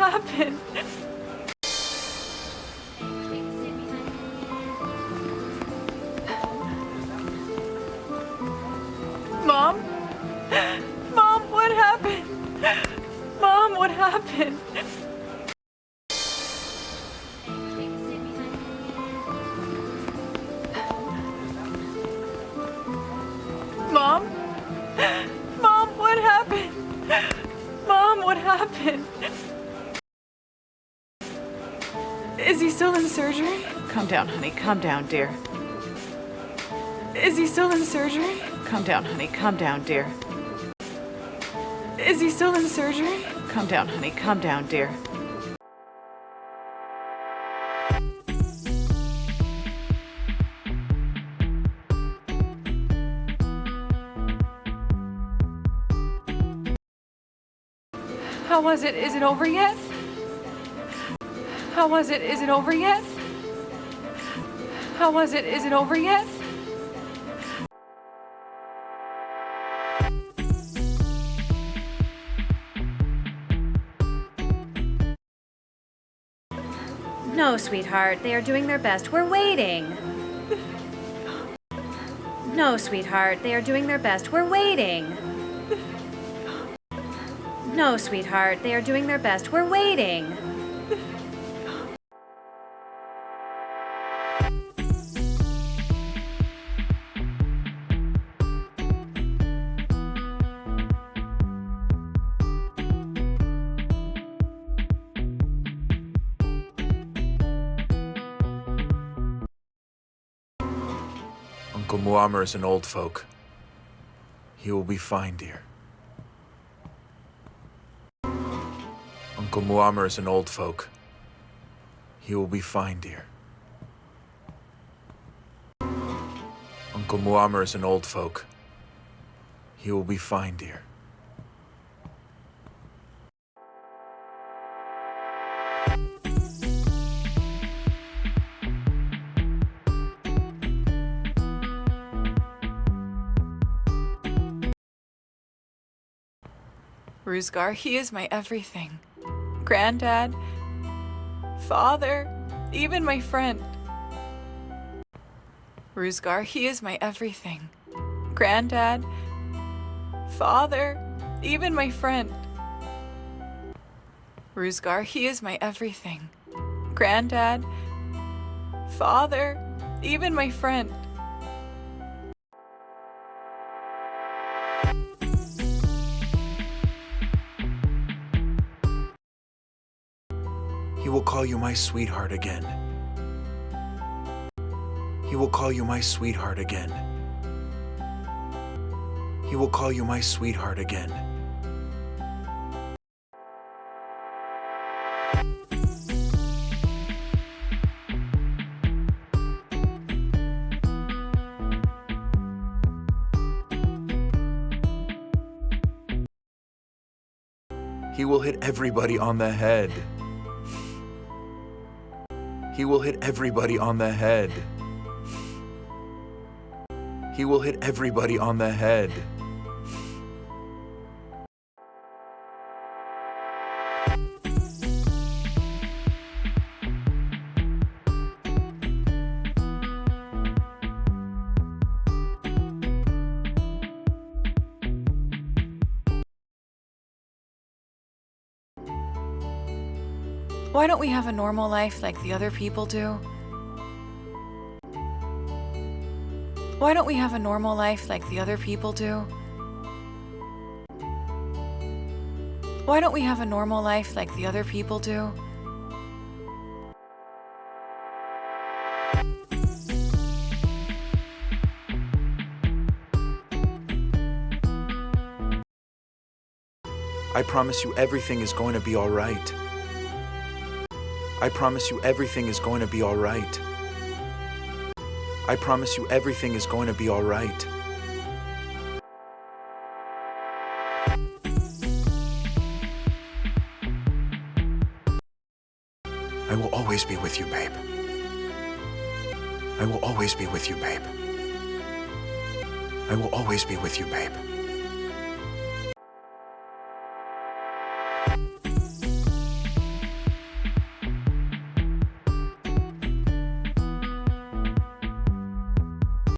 happened? Mom? Mom, what happened? Mom, what happened? Mom? Mom, what happened? Mom, what happened? Is he still in surgery? Calm down, honey. Calm down, dear. Is he still in surgery? Calm down, honey. Calm down, dear. Is he still in surgery? Calm down, honey. Calm down, dear. How was it? Is it over yet? How was it? Is it over yet? How was it? Is it over yet? No, sweetheart, they are doing their best. We're waiting. No, sweetheart, they are doing their best. We're waiting. No, sweetheart, they are doing their best. We're waiting. Uncle Muammar is an old folk. He will be fine, dear. Uncle Muammar is an old folk. He will be fine, dear. Uncle Muammar is an old folk. He will be fine, dear. Ruzgar, he is my everything. Granddad, father, even my friend. Ruzgar, he is my everything. Granddad, father, even my friend. Ruzgar, he is my everything. Granddad, father, even my friend. He will call you my sweetheart again. He will call you my sweetheart again. He will call you my sweetheart again. He will hit everybody on the head. He will hit everybody on the head. He will hit everybody on the head. Why don't we have a normal life like the other people do? Why don't we have a normal life like the other people do? Why don't we have a normal life like the other people do? I promise you everything is going to be all right. I promise you everything is going to be all right. I promise you everything is going to be all right. I will always be with you, babe. I will always be with you, babe. I will always be with you, babe.